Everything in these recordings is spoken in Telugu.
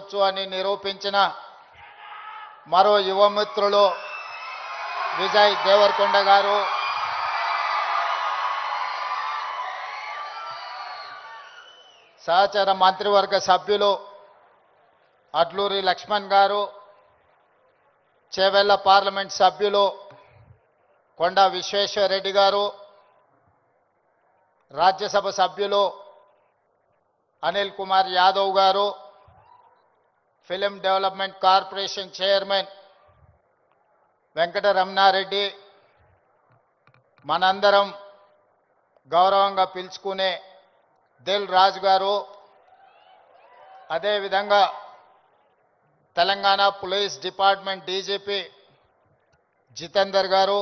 చేసుకోవచ్చు అని నిరూపించిన మరో యువమిత్రులు విజయ్ దేవరకొండ గారు, సహచర మంత్రివర్గ సభ్యులు అడ్లూరి లక్ష్మణ్ గారు, చేవెళ్ల పార్లమెంట్ సభ్యులు కొండ విశ్వేశ్వరరెడ్డి గారు, రాజ్యసభ సభ్యులు Anil Kumar Yadav garu, film development corporation chairman Venkataramana Reddy, మనందరం గౌరవంగా పిలుచుకునే దిల్ రాజు గారు, అదేవిధంగా Telangana police department DGP Jitender garu,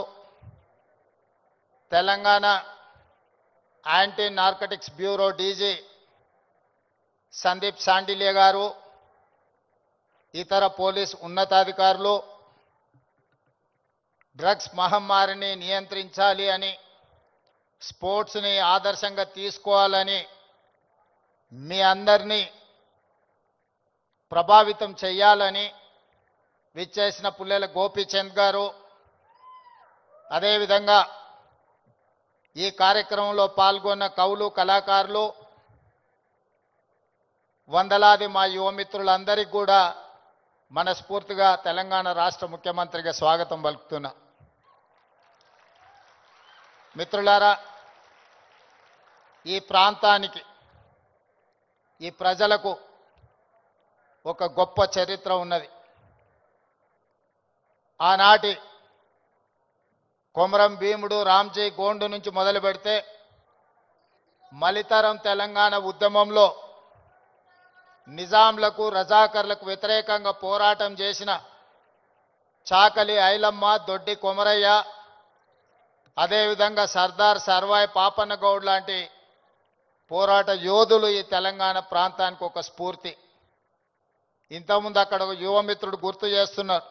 Telangana anti narcotics bureau DG Sandeep Shandilya garu, ఇతర పోలీస్ ఉన్నతాధికారులు, డ్రగ్స్ మహమ్మారిని నియంత్రించాలి అని, స్పోర్ట్స్ని ఆదర్శంగా తీసుకోవాలని మీ అందరినీ ప్రభావితం చేయాలని విచ్చేసిన పుల్లెల గోపీచంద్ గారు, అదేవిధంగా ఈ కార్యక్రమంలో పాల్గొన్న కవులు, కళాకారులు, వందలాది మా యువమిత్రులందరికీ కూడా మనస్ఫూర్తిగా తెలంగాణ రాష్ట్ర ముఖ్యమంత్రిగా స్వాగతం పలుకుతున్నా. మిత్రులారా, ఈ ప్రాంతానికి, ఈ ప్రజలకు ఒక గొప్ప చరిత్ర ఉన్నది. ఆనాటి కొమరం భీముడు, రామ్జీ గోండు నుంచి మొదలు పెడితే మలితరం తెలంగాణ ఉద్యమంలో నిజాంలకు, రజాకర్లకు వ్యతిరేకంగా పోరాటం చేసిన చాకలి ఐలమ్మ, దొడ్డి కొమరయ్య, అదేవిధంగా సర్దార్ సర్వాయి పాపన్న గౌడ్ లాంటి పోరాట యోధులు ఈ తెలంగాణ ప్రాంతానికి ఒక స్ఫూర్తి. ఇంతకుముందు అక్కడ ఒక యువమిత్రుడు గుర్తు చేస్తున్నారు,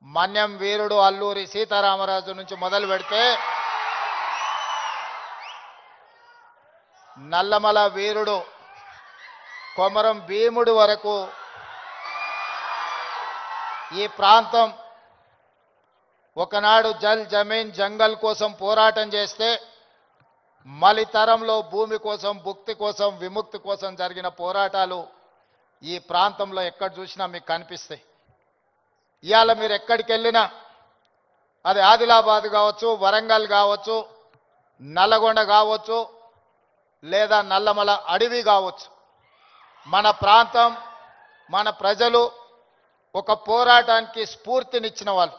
మన్యం వీరుడు అల్లూరి సీతారామరాజు నుంచి మొదలు పెడితే నల్లమల వీరుడు కొమరం భీముడు వరకు ఈ ప్రాంతం ఒకనాడు జల్ జమీన్ జంగల్ కోసం పోరాటం చేస్తే మలితరంలో భూమి కోసం, భుక్తి కోసం, విముక్తి కోసం జరిగిన పోరాటాలు ఈ ప్రాంతంలో ఎక్కడ చూసినా మీకు కనిపిస్తాయి. ఇవాళ మీరు ఎక్కడికి వెళ్ళినా, అది ఆదిలాబాద్ కావచ్చు, వరంగల్ కావచ్చు, నల్లగొండ కావచ్చు, లేదా నల్లమల అడవి కావచ్చు, మన ప్రాంతం, మన ప్రజలు ఒక పోరాటానికి స్ఫూర్తినిచ్చిన వాళ్ళు.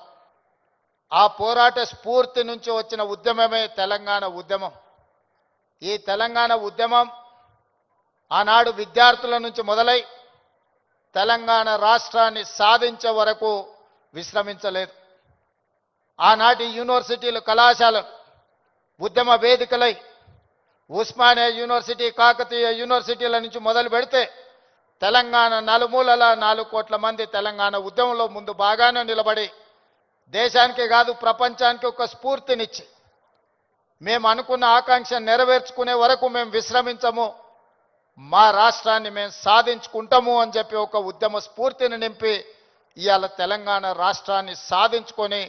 ఆ పోరాట స్ఫూర్తి నుంచి వచ్చిన ఉద్యమమే తెలంగాణ ఉద్యమం. ఈ తెలంగాణ ఉద్యమం ఆనాడు విద్యార్థుల నుంచి మొదలై తెలంగాణ రాష్ట్రాన్ని సాధించే వరకు విశ్రమించలేదు. ఆనాటి యూనివర్సిటీలు, కళాశాలలు ఉద్యమ వేదికలై ఉస్మానియా యూనివర్సిటీ, కాకతీయ యూనివర్సిటీల నుంచి మొదలు పెడితే తెలంగాణ నలుమూలల 4 కోట్ల మంది తెలంగాణ ఉద్యమంలో ముందు బాగానే నిలబడి దేశానికి కాదు ప్రపంచానికి ఒక స్ఫూర్తినిచ్చి మేము అనుకున్న ఆకాంక్ష నెరవేర్చుకునే వరకు మేము విశ్రమించము, మా రాష్ట్రాన్ని మేము సాధించుకుంటాము అని చెప్పి ఒక ఉద్యమ స్ఫూర్తిని నింపి ఇవాళ తెలంగాణ రాష్ట్రాన్ని సాధించుకొని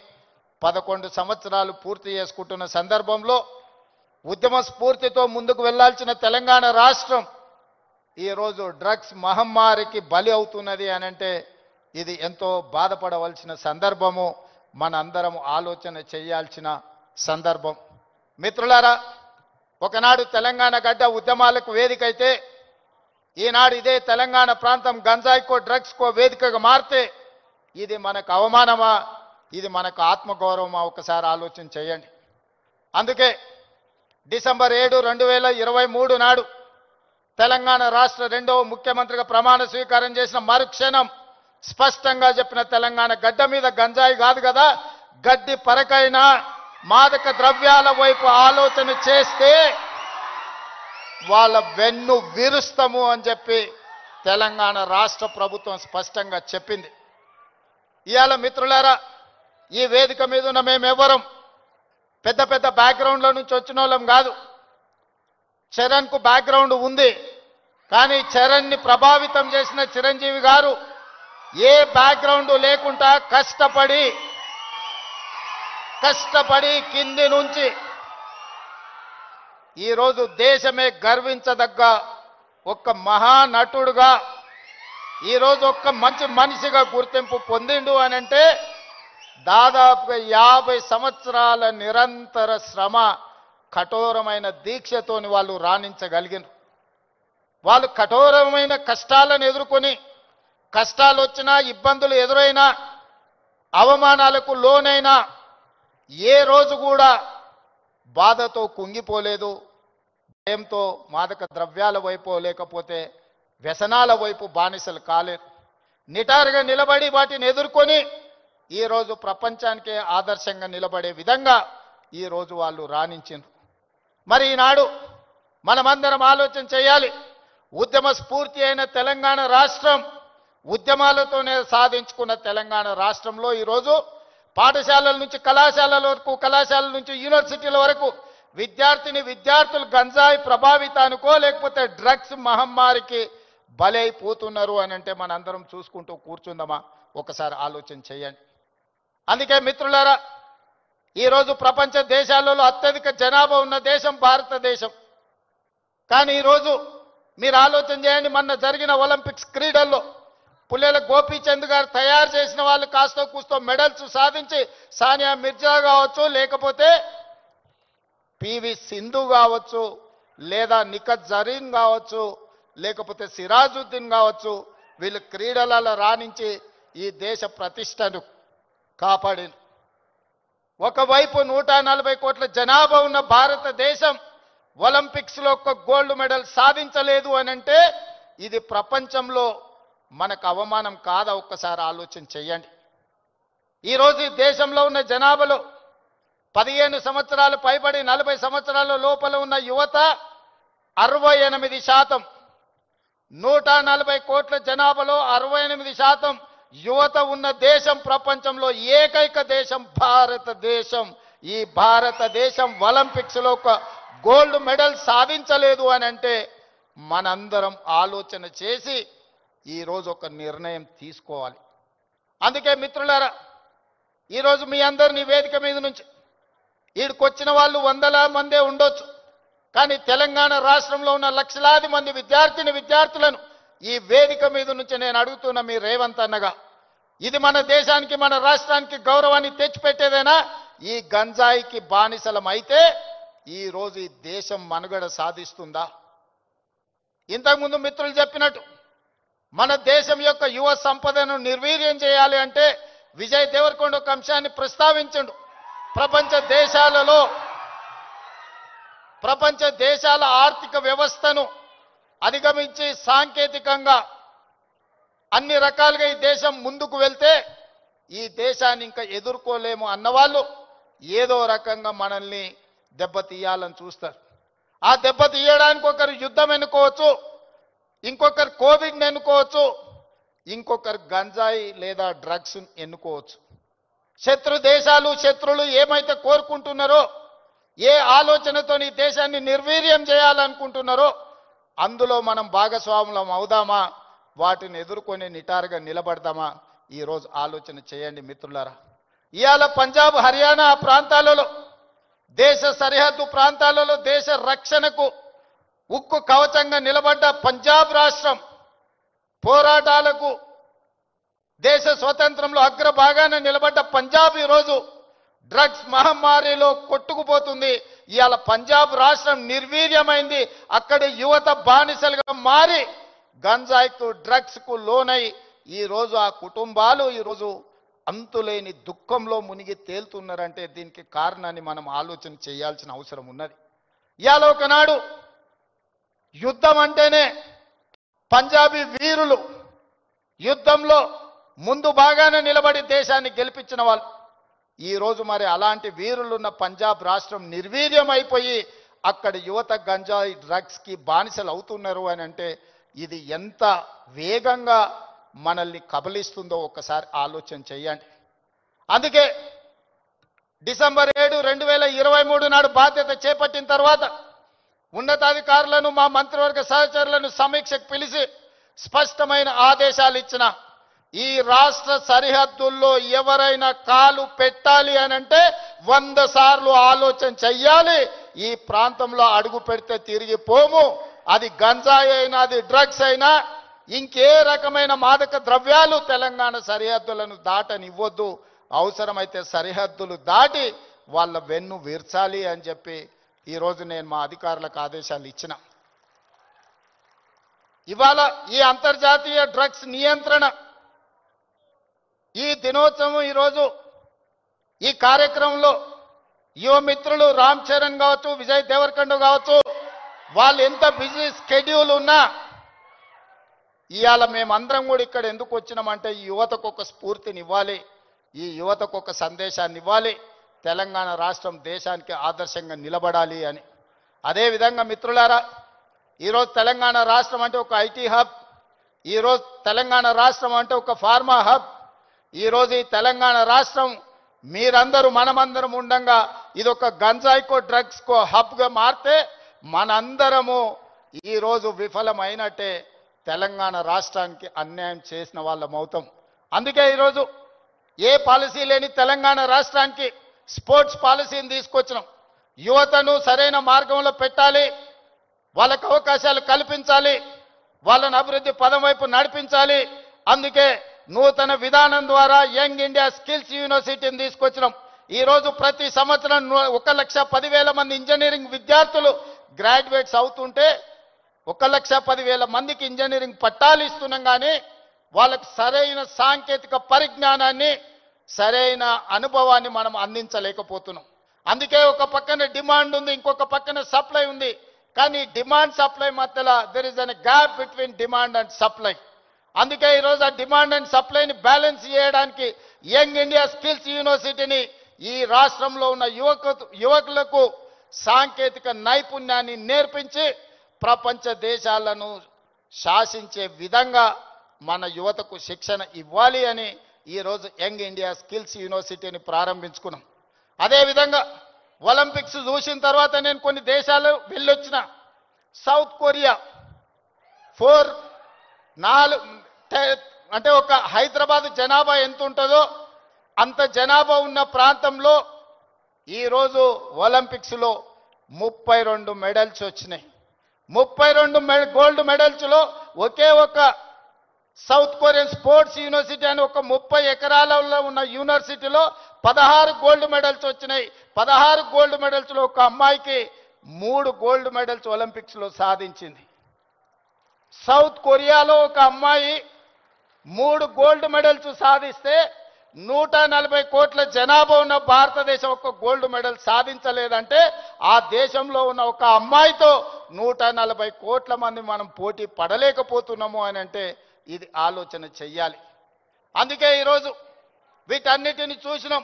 11 సంవత్సరాలు పూర్తి చేసుకుంటున్న సందర్భంలో ఉద్యమ స్ఫూర్తితో ముందుకు వెళ్లాల్సిన తెలంగాణ రాష్ట్రం ఈరోజు డ్రగ్స్ మహమ్మారికి బలి అవుతున్నది అని అంటే ఇది ఎంతో బాధపడవలసిన సందర్భము, మనందరం ఆలోచన చేయాల్సిన సందర్భం. మిత్రులారా, ఒకనాడు తెలంగాణ గడ్డ ఉద్యమాలకు వేదిక అయితే ఈనాడు ఇదే తెలంగాణ ప్రాంతం గంజాయికో, డ్రగ్స్కో వేదికగా మారితే ఇది మనకు అవమానమా, ఇది మనకు ఆత్మగౌరవమా? ఒకసారి ఆలోచన చేయండి. అందుకే డిసెంబర్ 7, 2023 నాడు తెలంగాణ రాష్ట్ర 2వ ముఖ్యమంత్రిగా ప్రమాణ స్వీకారం చేసిన మరుక్షణం స్పష్టంగా చెప్పిన, తెలంగాణ గడ్డ మీద గంజాయి కాదు కదా, గడ్డి పరకైనా మాదక ద్రవ్యాల వైపు ఆలోచన చేస్తే వాళ్ళ వెన్ను విరుస్తాము అని చెప్పి తెలంగాణ రాష్ట్ర ప్రభుత్వం స్పష్టంగా చెప్పింది. ఇవాళ మిత్రులారా, ఈ వేదిక మీద ఉన్న మేమెవరం పెద్ద పెద్ద బ్యాక్గ్రౌండ్ల నుంచి వచ్చిన వాళ్ళం కాదు. చరణ్కు బ్యాక్గ్రౌండ్ ఉంది, కానీ చరణ్ని ప్రభావితం చేసిన చిరంజీవి గారు ఏ బ్యాక్గ్రౌండ్ లేకుండా కష్టపడి కింది నుంచి ఈరోజు దేశమే గర్వించదగ్గ ఒక మహానటుడుగా ఈరోజు ఒక మంచి మనిషిగా గుర్తింపు పొందిండు అని అంటే దాదాపుగా 50 సంవత్సరాల నిరంతర శ్రమ కఠోరమైన దీక్షతోని వాళ్ళు రాణించగలిగిన వాళ్ళు కఠోరమైన కష్టాలను ఎదుర్కొని కష్టాలు వచ్చినా ఇబ్బందులు ఎదురైనా అవమానాలకు లోనైనా ఏ రోజు కూడా బాధతో కుంగిపోలేదు భయంతో మాదక ద్రవ్యాల వైపు లేకపోతే వ్యసనాల వైపు బానిసలు కాలేదు నిటారుగా నిలబడి వాటిని ఎదుర్కొని ఈరోజు ప్రపంచానికే ఆదర్శంగా నిలబడే విధంగా ఈరోజు వాళ్ళు రాణించారు మరి ఈనాడు మనమందరం ఆలోచన చేయాలి ఉద్యమ స్ఫూర్తి అయిన తెలంగాణ రాష్ట్రం ఉద్యమాలతోనే సాధించుకున్న తెలంగాణ రాష్ట్రంలో ఈరోజు పాఠశాలల నుంచి కళాశాలల వరకు కళాశాలల నుంచి యూనివర్సిటీల వరకు విద్యార్థులు గంజాయి ప్రభావితానికో లేకపోతే డ్రగ్స్ మహమ్మారికి బలైపోతున్నారు అని అంటే మనందరం చూసుకుంటూ కూర్చుందామా ఒకసారి ఆలోచన చేయండి అందుకే మిత్రులారా ఈరోజు ప్రపంచ దేశాలలో అత్యధిక జనాభా ఉన్న దేశం భారతదేశం కానీ ఈరోజు మీరు ఆలోచన చేయండి మొన్న జరిగిన ఒలింపిక్స్ క్రీడల్లో పుల్లెల గోపీచంద్ గారు తయారు చేసిన వాళ్ళు కాస్తో కూస్తో మెడల్స్ సాధించి సానియా మిర్జా కావచ్చు లేకపోతే పివి సింధు కావచ్చు లేదా నిఖత్ జరీన్ కావచ్చు లేకపోతే సిరాజుద్దీన్ కావచ్చు వీళ్ళు క్రీడలలో రాణించి ఈ దేశ ప్రతిష్టను కాపాడింది ఒకవైపు 140 కోట్ల జనాభా ఉన్న భారతదేశం ఒలింపిక్స్లో ఒక్క గోల్డ్ మెడల్ సాధించలేదు అని అంటే ఇది ప్రపంచంలో మనకు అవమానం కాదా ఒక్కసారి ఆలోచన చేయండి ఈరోజు ఈ దేశంలో ఉన్న జనాభాలో 15 సంవత్సరాలు పైబడి 40 సంవత్సరాల లోపల ఉన్న యువత 68%. 140 కోట్ల జనాభాలో 68% యువత ఉన్న దేశం ప్రపంచంలో ఏకైక దేశం భారతదేశం. ఈ భారతదేశం ఒలింపిక్స్లో ఒక గోల్డ్ మెడల్ సాధించలేదు అని అంటే మనందరం ఆలోచన చేసి ఈరోజు ఒక నిర్ణయం తీసుకోవాలి. అందుకే మిత్రులారా ఈరోజు మీ అందరినీ వేదిక మీద నుంచి ఈడికొచ్చిన వాళ్ళు 100 మందే ఉండొచ్చు కానీ తెలంగాణ రాష్ట్రంలో ఉన్న లక్షలాది మంది విద్యార్థులను ఈ వేదిక మీద నుంచి నేను అడుగుతున్న మీ రేవంత్ అన్నగా ఇది మన దేశానికి మన రాష్ట్రానికి గౌరవాన్ని తెచ్చిపెట్టేదేనా? ఈ గంజాయికి బానిసలం అయితే ఈ రోజు ఈ దేశం మనుగడ సాధిస్తుందా? ఇంతకుముందు మిత్రులు చెప్పినట్టు మన దేశం యొక్క యువ సంపదను నిర్వీర్యం చేయాలి అంటే విజయ్ దేవరకొండ ఒక అంశాన్ని ప్రస్తావించండు. ప్రపంచ దేశాల ఆర్థిక వ్యవస్థను అధిగమించి సాంకేతికంగా అన్ని రకాలుగా ఈ దేశం ముందుకు వెళ్తే ఈ దేశాన్ని ఇంకా ఎదుర్కోలేము అన్నవాళ్ళు ఏదో రకంగా మనల్ని దెబ్బతీయాలని చూస్తారు. ఆ దెబ్బతీయడానికి ఒకరు యుద్ధం ఎన్నుకోవచ్చు, ఇంకొకరు కోవిడ్ని ఎన్నుకోవచ్చు, ఇంకొకరు గంజాయి లేదా డ్రగ్స్ ఎన్నుకోవచ్చు. శత్రు దేశాలు శత్రులు ఏమైతే కోరుకుంటున్నారో ఏ ఆలోచనతో ఈ దేశాన్ని నిర్వీర్యం చేయాలనుకుంటున్నారో అందులో మనం భాగస్వాములం అవుదామా? వాటిని ఎదుర్కొని నిటారుగా నిలబడదామా? ఈరోజు ఆలోచన చేయండి మిత్రులారా. ఇవాళ పంజాబ్ హర్యానా ప్రాంతాలలో దేశ సరిహద్దు ప్రాంతాలలో దేశ రక్షణకు ఉక్కు కవచంగా నిలబడ్డ పంజాబ్ రాష్ట్రం పోరాటాలకు దేశ స్వతంత్రంలో అగ్రభాగాన నిలబడ్డ పంజాబ్ ఈరోజు డ్రగ్స్ మహమ్మారిలో కొట్టుకుపోతుంది. ఇవాళ పంజాబ్ రాష్ట్రం నిర్వీర్యమైంది. అక్కడి యువత బానిసలుగా మారి గంజాయికు డ్రగ్స్కు లోనై ఈరోజు ఆ కుటుంబాలు ఈరోజు అంతులేని దుఃఖంలో మునిగి తేలుతున్నారంటే దీనికి కారణాన్ని మనం ఆలోచన చేయాల్సిన అవసరం ఉన్నది. ఇవాళ ఒకనాడు యుద్ధం అంటేనే పంజాబీ వీరులు యుద్ధంలో ముందు బాగానే నిలబడి దేశాన్ని గెలిపించిన వాళ్ళు ఈరోజు మరి అలాంటి వీరులున్న పంజాబ్ రాష్ట్రం నిర్వీర్యం అయిపోయి అక్కడ యువత గంజాయి డ్రగ్స్కి బానిసలు అవుతున్నారు అని అంటే ఇది ఎంత వేగంగా మనల్ని కబలిస్తుందో ఒక్కసారి ఆలోచన చేయండి. అందుకే డిసెంబర్ 7, 2023 నాడు బాధ్యత చేపట్టిన తర్వాత ఉన్నతాధికారులను మా మంత్రివర్గ సహచరులను సమీక్షకు పిలిచి స్పష్టమైన ఆదేశాలు ఇచ్చిన ఈ రాష్ట్ర సరిహద్దుల్లో ఎవరైనా కాలు పెట్టాలి అనంటే 100 సార్లు ఆలోచన చెయ్యాలి. ఈ ప్రాంతంలో అడుగు పెడితే తిరిగి పోము. అది గంజాయి అయినా, అది డ్రగ్స్ అయినా, ఇంకే రకమైన మాదక ద్రవ్యాలు తెలంగాణ సరిహద్దులను దాటనివ్వద్దు. అవసరమైతే సరిహద్దులు దాటి వాళ్ళ వెన్ను విర్చాలి అని చెప్పి ఈరోజు నేను మా అధికారులకు ఆదేశాలు ఇచ్చిన. ఇవాళ ఈ అంతర్జాతీయ డ్రగ్స్ నియంత్రణ ఈ దినోత్సవం ఈరోజు ఈ కార్యక్రమంలో యువ మిత్రులు రామ్ చరణ్ కావచ్చు, విజయ్ దేవరకొండ కావచ్చు, వాళ్ళు ఎంత బిజీ స్కెడ్యూల్ ఉన్నా ఇవాళ మేమందరం కూడా ఇక్కడ ఎందుకు వచ్చినామంటే ఈ యువతకు ఒక స్ఫూర్తిని ఇవ్వాలి, ఈ యువతకు ఒక సందేశాన్ని ఇవ్వాలి. తెలంగాణ రాష్ట్రం దేశానికి ఆదర్శంగా నిలబడాలి అని. అదేవిధంగా మిత్రులారా, ఈరోజు తెలంగాణ రాష్ట్రం అంటే ఒక ఐటీ హబ్, ఈరోజు తెలంగాణ రాష్ట్రం అంటే ఒక ఫార్మా హబ్. ఈరోజు ఈ తెలంగాణ రాష్ట్రం మీరందరూ మనమందరం ఉండంగా ఇది ఒక గంజాయికో డ్రగ్స్కో హబ్గా మారితే మనందరము ఈరోజు విఫలమైనట్టే, తెలంగాణ రాష్ట్రానికి అన్యాయం చేసిన వాళ్ళం అవుతాం. అందుకే ఈరోజు ఏ పాలసీ లేని తెలంగాణ రాష్ట్రానికి స్పోర్ట్స్ పాలసీని తీసుకొచ్చినాం. యువతను సరైన మార్గంలో పెట్టాలి, వాళ్ళకు అవకాశాలు కల్పించాలి, వాళ్ళని అభివృద్ధి పదం వైపు నడిపించాలి. అందుకే నూతన విధానం ద్వారా యంగ్ ఇండియా స్కిల్స్ యూనివర్సిటీని తీసుకొచ్చినాం. ఈరోజు ప్రతి సంవత్సరం 1,10,000 మంది ఇంజనీరింగ్ విద్యార్థులు గ్రాడ్యుయేట్స్ అవుతుంటే 1,10,000 మందికి ఇంజనీరింగ్ పట్టాలు ఇస్తున్నాం. కానీ వాళ్ళకు సరైన సాంకేతిక పరిజ్ఞానాన్ని, సరైన అనుభవాన్ని మనం అందించలేకపోతున్నాం. అందుకే ఒక పక్కన డిమాండ్ ఉంది, ఇంకొక పక్కన సప్లై ఉంది. కానీ డిమాండ్ సప్లై మధ్యలో there is an gap between demand and supply. అందుకే ఈరోజు ఆ డిమాండ్ అండ్ సప్లైని బ్యాలెన్స్ చేయడానికి యంగ్ ఇండియా స్కిల్స్ యూనివర్సిటీని ఈ రాష్ట్రంలో ఉన్న యువకులకు సాంకేతిక నైపుణ్యాన్ని నేర్పించి ప్రపంచ దేశాలను శాసించే విధంగా మన యువతకు శిక్షణ ఇవ్వాలి అని ఈరోజు యంగ్ ఇండియా స్కిల్స్ యూనివర్సిటీని ప్రారంభించుకున్నాం. అదేవిధంగా ఒలింపిక్స్ చూసిన తర్వాత నేను కొన్ని దేశాలు వెళ్ళొచ్చిన. సౌత్ కొరియా 4 అంటే ఒక హైదరాబాద్ జనాభా ఎంత ఉంటుందో అంత జనాభా ఉన్న ప్రాంతంలో ఈరోజు ఒలింపిక్స్లో 32 మెడల్స్ వచ్చినాయి. 32 గోల్డ్ మెడల్స్లో ఒకే ఒక సౌత్ కొరియన్ స్పోర్ట్స్ యూనివర్సిటీ అని ఒక 30 ఎకరాలలో ఉన్న యూనివర్సిటీలో 16 గోల్డ్ మెడల్స్ వచ్చినాయి. 16 గోల్డ్ మెడల్స్లో ఒక అమ్మాయికి 3 గోల్డ్ మెడల్స్ ఒలింపిక్స్లో సాధించింది. సౌత్ కొరియాలో ఒక అమ్మాయి 3 గోల్డ్ మెడల్స్ సాధిస్తే 140 కోట్ల జనాభా ఉన్న భారతదేశం ఒక గోల్డ్ మెడల్ సాధించలేదంటే ఆ దేశంలో ఉన్న ఒక అమ్మాయితో 140 కోట్ల మంది మనం పోటీ పడలేకపోతున్నాము అని అంటే ఇది ఆలోచన చెయ్యాలి. అందుకే ఈరోజు వీటన్నిటిని చూసినాం.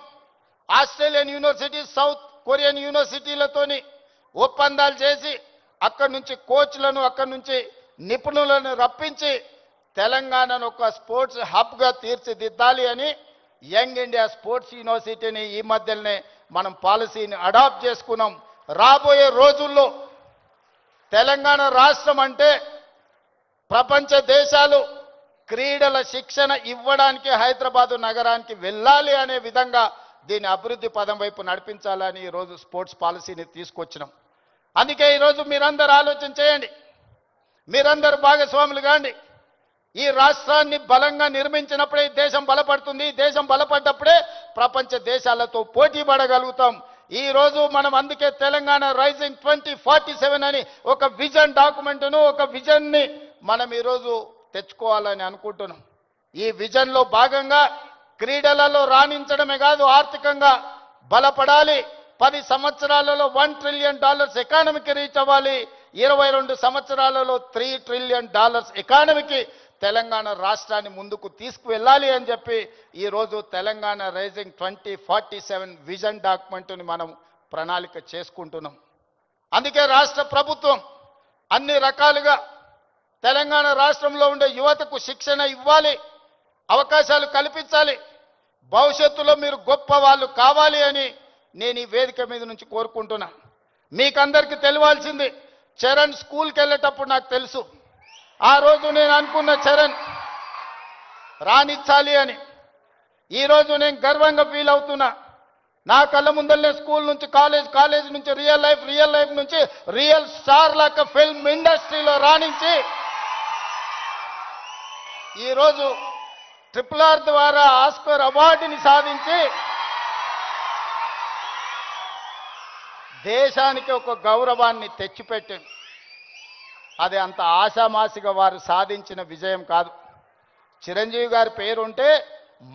ఆస్ట్రేలియన్ యూనివర్సిటీ, సౌత్ కొరియన్ యూనివర్సిటీలతోని ఒప్పందాలు చేసి అక్కడి నుంచి కోచ్లను, అక్కడి నుంచి నిపుణులను రప్పించి తెలంగాణను ఒక స్పోర్ట్స్ హబ్గా తీర్చిదిద్దాలి అని యంగ్ ఇండియా స్పోర్ట్స్ యూనివర్సిటీని ఈ మధ్యనే మనం పాలసీని అడాప్ట్ చేసుకున్నాం. రాబోయే రోజుల్లో తెలంగాణ రాష్ట్రం అంటే ప్రపంచ దేశాలు క్రీడల శిక్షణ ఇవ్వడానికి హైదరాబాదు నగరానికి వెళ్ళాలి అనే విధంగా దీని అభివృద్ధి పదం వైపు నడిపించాలని ఈరోజు స్పోర్ట్స్ పాలసీని తీసుకొచ్చినాం. అందుకే ఈరోజు మీరందరూ ఆలోచన చేయండి, మీరందరూ భాగస్వాములు కాండి. ఈ రాష్ట్రాన్ని బలంగా నిర్మించినప్పుడే ఈ దేశం బలపడుతుంది. ఈ దేశం బలపడ్డప్పుడే ప్రపంచ దేశాలతో పోటీ పడగలుగుతాం. ఈ రోజు మనం అందుకే తెలంగాణ రైజింగ్ 2047 అని ఒక విజన్ డాక్యుమెంట్ను, ఒక విజన్ని మనం ఈరోజు తెచ్చుకోవాలని అనుకుంటున్నాం. ఈ విజన్లో భాగంగా క్రీడలలో రాణించడమే కాదు, ఆర్థికంగా బలపడాలి. 10 సంవత్సరాలలో $1 ట్రిలియన్ ఎకానమీకి రీచ్ అవ్వాలి. 22 సంవత్సరాలలో $3 ట్రిలియన్ ఎకానమీకి తెలంగాణ రాష్ట్రాన్ని ముందుకు తీసుకువెళ్ళాలి అని చెప్పి ఈరోజు తెలంగాణ రైజింగ్ 2047 విజన్ డాక్యుమెంట్ని మనం ప్రణాళిక చేసుకుంటున్నాం. అందుకే రాష్ట్ర ప్రభుత్వం అన్ని రకాలుగా తెలంగాణ రాష్ట్రంలో ఉండే యువతకు శిక్షణ ఇవ్వాలి, అవకాశాలు కల్పించాలి. భవిష్యత్తులో మీరు గొప్ప వాళ్ళు కావాలి అని నేను ఈ వేదిక మీద నుంచి కోరుకుంటున్నా. మీకందరికీ తెలియాల్సింది, చరణ్ స్కూల్కి వెళ్ళేటప్పుడు నాకు తెలుసు. ఆ రోజు నేను అనుకున్న చరణ్ రాణించాలి అని. ఈరోజు నేను గర్వంగా ఫీల్ అవుతున్నా. నా కళ్ళ ముందరనే స్కూల్ నుంచి కాలేజ్ నుంచి రియల్ లైఫ్ నుంచి రియల్ స్టార్ లాగా ఫిల్మ్ ఇండస్ట్రీలో రాణించి ఈరోజు RRR ద్వారా ఆస్కార్ అవార్డుని సాధించి దేశానికి ఒక గౌరవాన్ని తెచ్చిపెట్టింది. అది అంత ఆశామాసిగా వారు సాధించిన విజయం కాదు. చిరంజీవి గారి పేరుంటే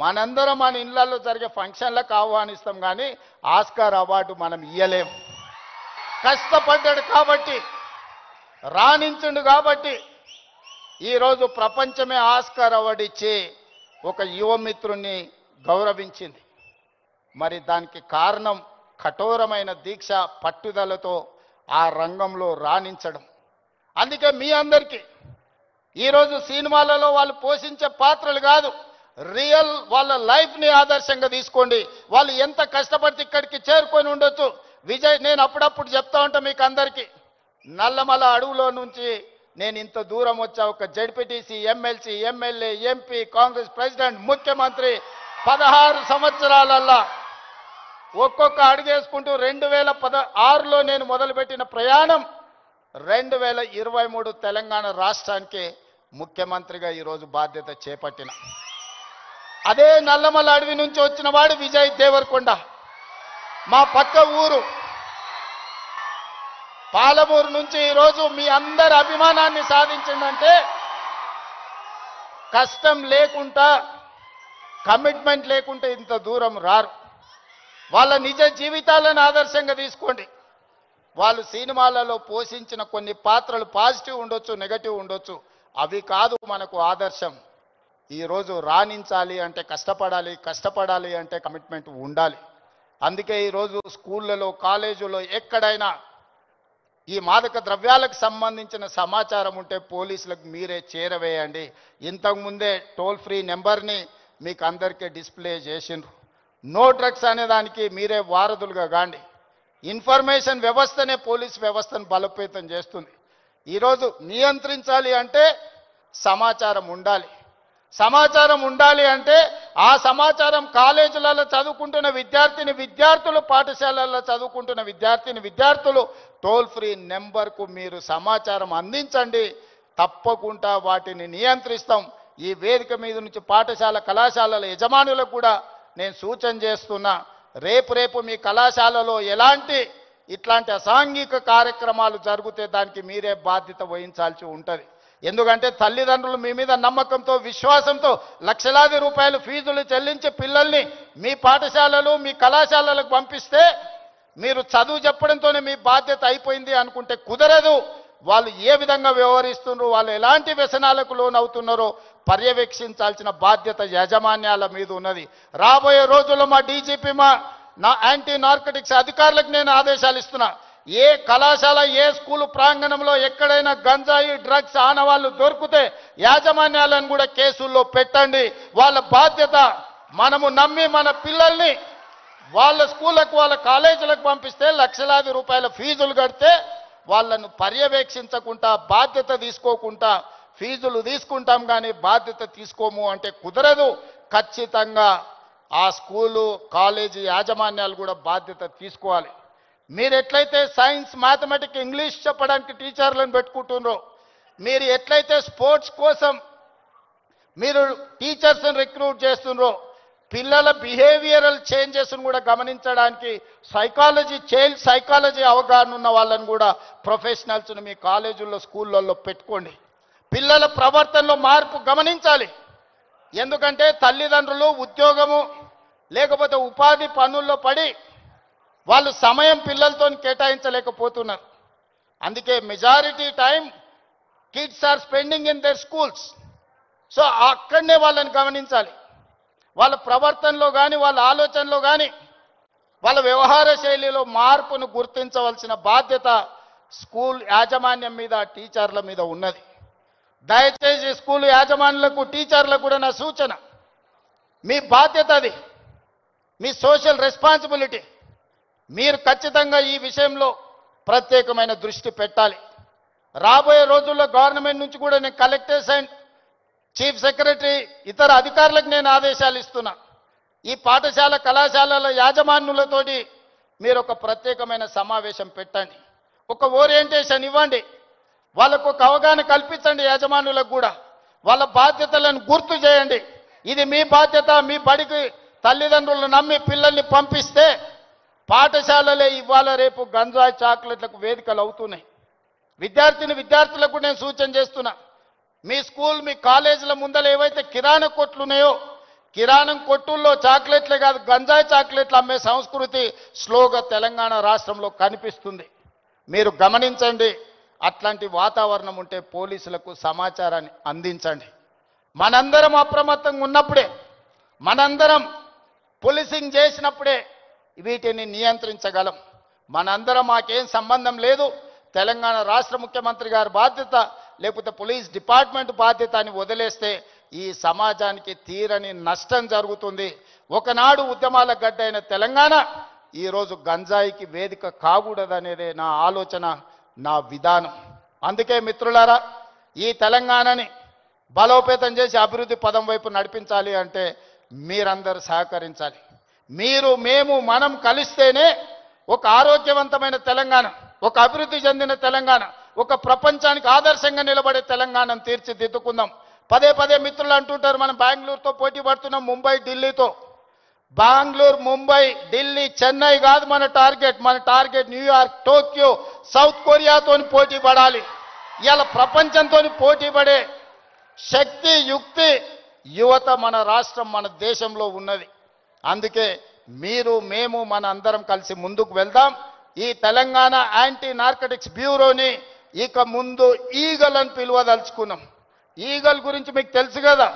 మనందరం మన ఇళ్లలో జరిగే ఫంక్షన్లకు ఆహ్వానిస్తాం, కానీ ఆస్కార్ అవార్డు మనం ఇయ్యలేం. కష్టపడ్డాడు కాబట్టి, రాణించుండు కాబట్టి ఈరోజు ప్రపంచమే ఆస్కార్ అవార్డు ఇచ్చి ఒక యువమిత్రుణ్ణి గౌరవించింది. మరి దానికి కారణం కఠోరమైన దీక్ష, పట్టుదలతో ఆ రంగంలో రాణించడం. అందుకే మీ అందరికీ ఈరోజు సినిమాలలో వాళ్ళు పోషించే పాత్రలు కాదు, రియల్ వాళ్ళ లైఫ్ని ఆదర్శంగా తీసుకోండి. వాళ్ళు ఎంత కష్టపడితే ఇక్కడికి చేరుకొని ఉండొచ్చు. విజయ్, నేను అప్పుడప్పుడు చెప్తా ఉంటా మీకు అందరికీ, నల్లమల అడవులో నుంచి నేను ఇంత దూరం వచ్చా. ఒక ZPTC, MLC, MLA, MP, Congress president, ముఖ్యమంత్రి 16 సంవత్సరాలల్లా ఒక్కొక్క అడుగేసుకుంటూ 2016లో నేను మొదలుపెట్టిన ప్రయాణం 2023 తెలంగాణ రాష్ట్రానికి ముఖ్యమంత్రిగా ఈరోజు బాధ్యత చేపట్టిన. అదే నల్లమల అడవి నుంచి వచ్చిన వాడు విజయ్ దేవరకొండ. మా పక్క ఊరు పాలమూరు నుంచి ఈరోజు మీ అందరి అభిమానాన్ని సాధించిందంటే కష్టం లేకుండా, కమిట్మెంట్ లేకుంటే ఇంత దూరం రారు. వాళ్ళ నిజ జీవితాలను ఆదర్శంగా తీసుకోండి. వాళ్ళు సినిమాలలో పోషించిన కొన్ని పాత్రలు పాజిటివ్ ఉండొచ్చు, నెగటివ్ ఉండొచ్చు, అవి కాదు మనకు ఆదర్శం. ఈరోజు రాణించాలి అంటే కష్టపడాలి అంటే కమిట్మెంట్ ఉండాలి. అందుకే ఈరోజు స్కూళ్ళలో, కాలేజీలో ఎక్కడైనా ఈ మాదక ద్రవ్యాలకు సంబంధించిన సమాచారం ఉంటే పోలీసులకు మీరే చేరవేయండి. ఇంతకుముందే టోల్ ఫ్రీ నెంబర్ని మీకు అందరికీ డిస్ప్లే చేసిండ్రు. నో డ్రగ్స్ అనే దానికి మీరే వారధులుగా కాండి. ఇన్ఫర్మేషన్ వ్యవస్థనే పోలీస్ వ్యవస్థను బలోపేతం చేస్తుంది. ఈరోజు నియంత్రించాలి అంటే సమాచారం ఉండాలి. సమాచారం ఉండాలి అంటే ఆ సమాచారం కాలేజీలలో చదువుకుంటున్న విద్యార్థులు, పాఠశాలల్లో చదువుకుంటున్న విద్యార్థులు టోల్ ఫ్రీ నెంబర్కు మీరు సమాచారం అందించండి. తప్పకుండా వాటిని నియంత్రిస్తాం. ఈ వేదిక మీద నుంచి పాఠశాల, కళాశాలల యజమానులకు కూడా నేను సూచన చేస్తున్నా, రేపు మీ కళాశాలలో ఇట్లాంటి అసాంఘిక కార్యక్రమాలు జరిగితే దానికి మీరే బాధ్యత వహించాల్సి ఉంటుంది. ఎందుకంటే తల్లిదండ్రులు మీ మీద నమ్మకంతో, విశ్వాసంతో లక్షలాది రూపాయలు ఫీజులు చెల్లించి పిల్లల్ని మీ పాఠశాలలు, మీ కళాశాలలకు పంపిస్తే మీరు చదువు చెప్పడంతోనే మీ బాధ్యత అయిపోయింది అనుకుంటే కుదరదు. వాళ్ళు ఏ విధంగా వ్యవహరిస్తున్నారో, వాళ్ళు ఎలాంటి వ్యసనాలకు లోనవుతున్నారో పర్యవేక్షించాల్సిన బాధ్యత యాజమాన్యాల మీద ఉన్నది. రాబోయే రోజుల్లో మా డీజీపీ, నా యాంటీ నార్కటిక్స్ అధికారులకు నేను ఆదేశాలు ఇస్తున్నా. ఏ కళాశాల, ఏ స్కూలు ప్రాంగణంలో ఎక్కడైనా గంజాయి, డ్రగ్స్ ఆనవాళ్లు దొరికితే యాజమాన్యాలను కూడా కేసుల్లో పెట్టండి. వాళ్ళ బాధ్యత. మనము నమ్మి మన పిల్లల్ని వాళ్ళ స్కూళ్ళకు, వాళ్ళ కాలేజీలకు పంపిస్తే లక్షలాది రూపాయల ఫీజులు కడితే వాళ్ళను పర్యవేక్షించకుండా, బాధ్యత తీసుకోకుండా ఫీజులు తీసుకుంటాం కానీ బాధ్యత తీసుకోము అంటే కుదరదు. ఖచ్చితంగా ఆ స్కూలు, కాలేజీ యాజమాన్యాలు కూడా బాధ్యత తీసుకోవాలి. మీరు ఎట్లయితే సైన్స్, మ్యాథమెటిక్స్, ఇంగ్లీష్ చెప్పడానికి టీచర్లను పెట్టుకుంటున్నారో, మీరు ఎట్లయితే స్పోర్ట్స్ కోసం మీరు టీచర్స్ని రిక్రూట్ చేస్తున్నారో, పిల్లల బిహేవియరల్ చేంజెస్ను కూడా గమనించడానికి చైల్డ్ సైకాలజీ అవగాహన ఉన్న వాళ్ళని కూడా ప్రొఫెషనల్స్ని మీ కాలేజీల్లో, స్కూళ్ళల్లో పెట్టుకోండి. పిల్లల ప్రవర్తనలో మార్పు గమనించాలి. ఎందుకంటే తల్లిదండ్రులు ఉద్యోగము లేకపోతే ఉపాధి పనుల్లో పడి వాళ్ళు సమయం పిల్లలతో కేటాయించలేకపోతున్నారు. అందుకే majority time kids are spending in their schools. So అక్కడనే వాళ్ళని గమనించాలి. వాళ్ళ ప్రవర్తనలో కానీ, వాళ్ళ ఆలోచనలో కానీ, వాళ్ళ వ్యవహార శైలిలో మార్పును గుర్తించవలసిన బాధ్యత స్కూల్ యాజమాన్యం మీద, టీచర్ల మీద ఉన్నది. దయచేసి స్కూల్ యాజమాన్యులకు, టీచర్లకు కూడా నా సూచన, మీ బాధ్యత అది, మీ సోషల్ రెస్పాన్సిబిలిటీ. మీరు ఖచ్చితంగా ఈ విషయంలో ప్రత్యేకమైన దృష్టి పెట్టాలి. రాబోయే రోజుల్లో గవర్నమెంట్ నుంచి కూడా నేను కలెక్టర్స్ అండ్ చీఫ్ సెక్రటరీ ఇతర అధికారులకు నేను ఆదేశాలు ఇస్తున్నా. ఈ పాఠశాల కళాశాలల యాజమాన్యులతోటి మీరు ఒక ప్రత్యేకమైన సమావేశం పెట్టండి, ఒక ఓరియంటేషన్ ఇవ్వండి, వాళ్ళకు ఒక అవగాహన కల్పించండి. యాజమాన్యులకు కూడా వాళ్ళ బాధ్యతలను గుర్తు చేయండి. ఇది మీ బాధ్యత. మీ బడికి తల్లిదండ్రులు నమ్మి పిల్లల్ని పంపిస్తే పాఠశాలలే ఇవాళ రేపు గంజాయి చాక్లెట్లకు వేదికలు అవుతున్నాయి. విద్యార్థులకు నేను సూచన చేస్తున్నా, మీ స్కూల్ మీ కాలేజీల ముందర ఏవైతే కిరాణా కొట్లు ఉన్నాయో కిరాణం కొట్టుల్లో చాక్లెట్లే కాదు గంజాయి చాక్లెట్లు అమ్మే సంస్కృతి స్లోగా తెలంగాణ రాష్ట్రంలో కనిపిస్తుంది. మీరు గమనించండి. అట్లాంటి వాతావరణం ఉంటే పోలీసులకు సమాచారాన్ని అందించండి. మనందరం అప్రమత్తంగా ఉన్నప్పుడే, మనందరం పోలీసింగ్ చేసినప్పుడే వీటిని నియంత్రించగలం. మనందరం మాకేం సంబంధం లేదు, తెలంగాణ రాష్ట్ర ముఖ్యమంత్రి గారి బాధ్యత లేకపోతే పోలీస్ డిపార్ట్మెంట్ బాధ్యత అని వదిలేస్తే ఈ సమాజానికి తీరని నష్టం జరుగుతుంది. ఒకనాడు ఉద్యమాల గడ్డైన తెలంగాణ ఈరోజు గంజాయికి వేదిక కాకూడదనేదే నా ఆలోచన, నా విధానం. అందుకే మిత్రులారా, ఈ తెలంగాణని బలోపేతం చేసి అభివృద్ధి పదం వైపు నడిపించాలి అంటే మీరందరూ సహకరించాలి. మీరు మేము మనం కలిస్తేనే ఒక ఆరోగ్యవంతమైన తెలంగాణ, ఒక అభివృద్ధి చెందిన తెలంగాణ, ఒక ప్రపంచానికి ఆదర్శంగా నిలబడే తెలంగాణను తీర్చిదిద్దుకుందాం. పదే పదే మిత్రులు అంటుంటారు మనం బెంగళూరుతో పోటీ పడుతున్నాం, ముంబై ఢిల్లీతో. బెంగళూరు ముంబై ఢిల్లీ చెన్నై కాదు మన టార్గెట్ న్యూయార్క్ టోక్యో సౌత్ కొరియాతో పోటీ పడాలి. ఇవాళ ప్రపంచంతో పోటీ పడే శక్తి యుక్తి యువత మన రాష్ట్రం మన దేశంలో ఉన్నది. అందుకే మీరు మేము మన అందరం కలిసి ముందుకు వెళ్దాం. ఈ తెలంగాణ యాంటీ నార్కటిక్స్ బ్యూరోని ఇక ముందు ఈగల్ అని పిలువదలుచుకున్నాం. ఈగల్ గురించి మీకు తెలుసు కదా,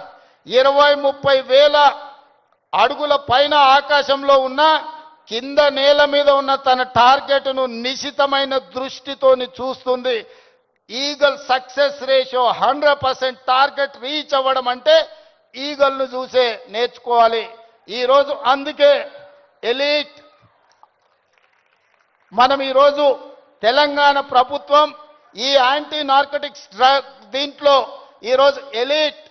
20-30 వేల అడుగుల పైన ఆకాశంలో ఉన్న కింద నేల మీద ఉన్న తన టార్గెట్ను నిశితమైన దృష్టితోని చూస్తుంది. Eagle success ratio 100%. Target reach అవ్వడం అంటే ఈగల్ను చూసే నేర్చుకోవాలి. ఈరోజు అందుకే ఎలీట్ మనం ఈరోజు తెలంగాణ ప్రభుత్వం ఈ యాంటీ నార్కటిక్స్ దీంట్లో ఈరోజు ఎలీట్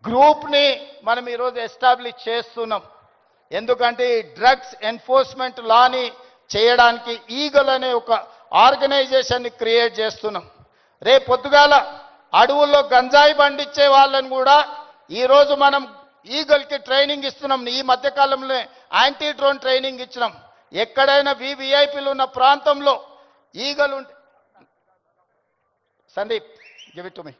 గ్రూప్ని మనం ఈరోజు ఎస్టాబ్లిష్ చేస్తున్నాం. ఎందుకంటే ఈ డ్రగ్స్ ఎన్ఫోర్స్మెంట్ లాని చేయడానికి ఈగల్ అనే ఒక ఆర్గనైజేషన్ని క్రియేట్ చేస్తున్నాం. రేపు పొద్దుగాల అడవుల్లో గంజాయి పండించే వాళ్ళని కూడా ఈరోజు మనం ఈగల్కి ట్రైనింగ్ ఇస్తున్నాం. ఈ మధ్యకాలంలో యాంటీ డ్రోన్ ట్రైనింగ్ ఇచ్చినాం. ఎక్కడైనా వివిఐపీలు ఉన్న ప్రాంతంలో ఈగలు ఉంటే Sandeep give it to me.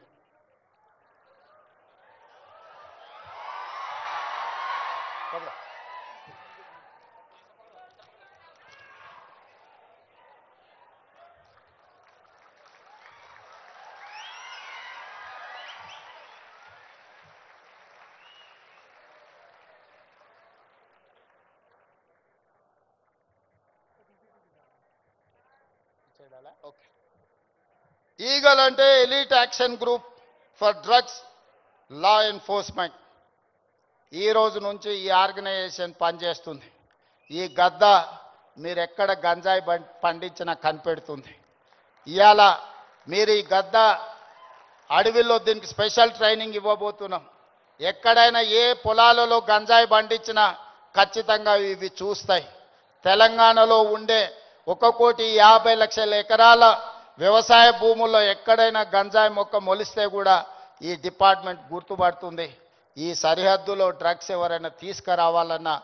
EAGLE అంటే elite action group for drugs law enforcement. ఈ రోజు నుంచి ఈ ఆర్గనైజేషన్ పనిచేస్తుంది. ఈ గద్ద మీరు ఎక్కడ గంజాయి పండించినా కనిపెడుతుంది. ఇవాళ మీరు ఈ గద్ద అడవిలో దీనికి స్పెషల్ ట్రైనింగ్ ఇవ్వబోతున్నాం. ఎక్కడైనా ఏ పొలాలలో గంజాయి పండించినా ఖచ్చితంగా ఇవి చూస్తాయి. తెలంగాణలో ఉండే 1,50,00,000 ఎకరాల వ్యవసాయ భూముల్లో ఎక్కడైనా గంజాయి మొక్క మొలిస్తే కూడా ఈ డిపార్ట్మెంట్ గుర్తుపడుతుంది. ఈ సరిహద్దులో డ్రగ్స్ ఎవరైనా తీసుకురావాలన్నా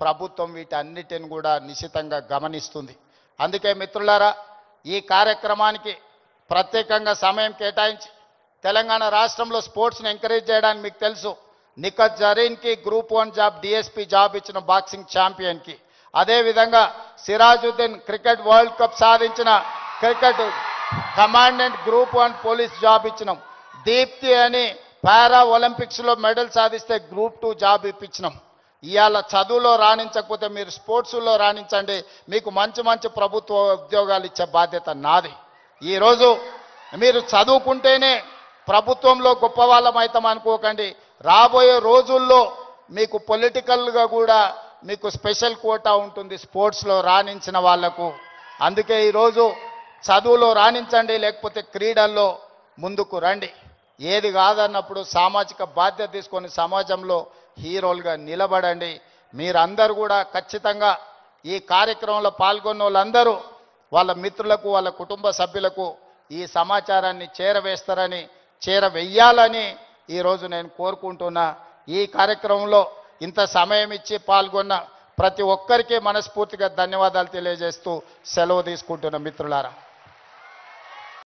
ప్రభుత్వం వీటన్నిటిని కూడా నిశితంగా గమనిస్తుంది. అందుకే మిత్రులారా, ఈ కార్యక్రమానికి ప్రత్యేకంగా సమయం కేటాయించి తెలంగాణ రాష్ట్రంలో స్పోర్ట్స్ని ఎంకరేజ్ చేయడానికి మీకు తెలుసు, నిఖత్ జరీన్కి గ్రూప్ 1 జాబ్ డిఎస్పీ జాబ్ ఇచ్చిన బాక్సింగ్ ఛాంపియన్కి, అదేవిధంగా సిరాజుద్దీన్ క్రికెట్ వరల్డ్ కప్ సాధించిన cricket commandant group 1 police job ఇచ్చినాం. దీప్తి అని పారా ఒలింపిక్స్లో మెడల్ సాధిస్తే గ్రూప్ 2 జాబ్ ఇప్పించినాం. ఇవాళ చదువులో రాణించకపోతే మీరు స్పోర్ట్స్లో రాణించండి, మీకు మంచి మంచి ప్రభుత్వ ఉద్యోగాలు ఇచ్చే బాధ్యత నాది. ఈరోజు మీరు చదువుకుంటేనే ప్రభుత్వంలో గొప్ప వాళ్ళం అవుతాం అనుకోకండి. రాబోయే రోజుల్లో మీకు పొలిటికల్గా కూడా మీకు స్పెషల్ కోటా ఉంటుంది స్పోర్ట్స్లో రాణించిన వాళ్లకు. అందుకే ఈరోజు చదువులో రాణించండి, లేకపోతే క్రీడల్లో ముందుకు రండి. ఏది కాదన్నప్పుడు సామాజిక బాధ్యత తీసుకొని సమాజంలో హీరోలుగా నిలబడండి. మీరందరూ కూడా ఖచ్చితంగా ఈ కార్యక్రమంలో పాల్గొన్న వాళ్ళందరూ వాళ్ళ మిత్రులకు, వాళ్ళ కుటుంబ సభ్యులకు ఈ సమాచారాన్ని చేరవేస్తారని, చేరవేయాలని ఈరోజు నేను కోరుకుంటున్నా. ఈ కార్యక్రమంలో ఇంత సమయం ఇచ్చి పాల్గొన్న ప్రతి ఒక్కరికి మనస్ఫూర్తిగా ధన్యవాదాలు తెలియజేస్తూ సెలవు తీసుకుంటున్న మిత్రులారా.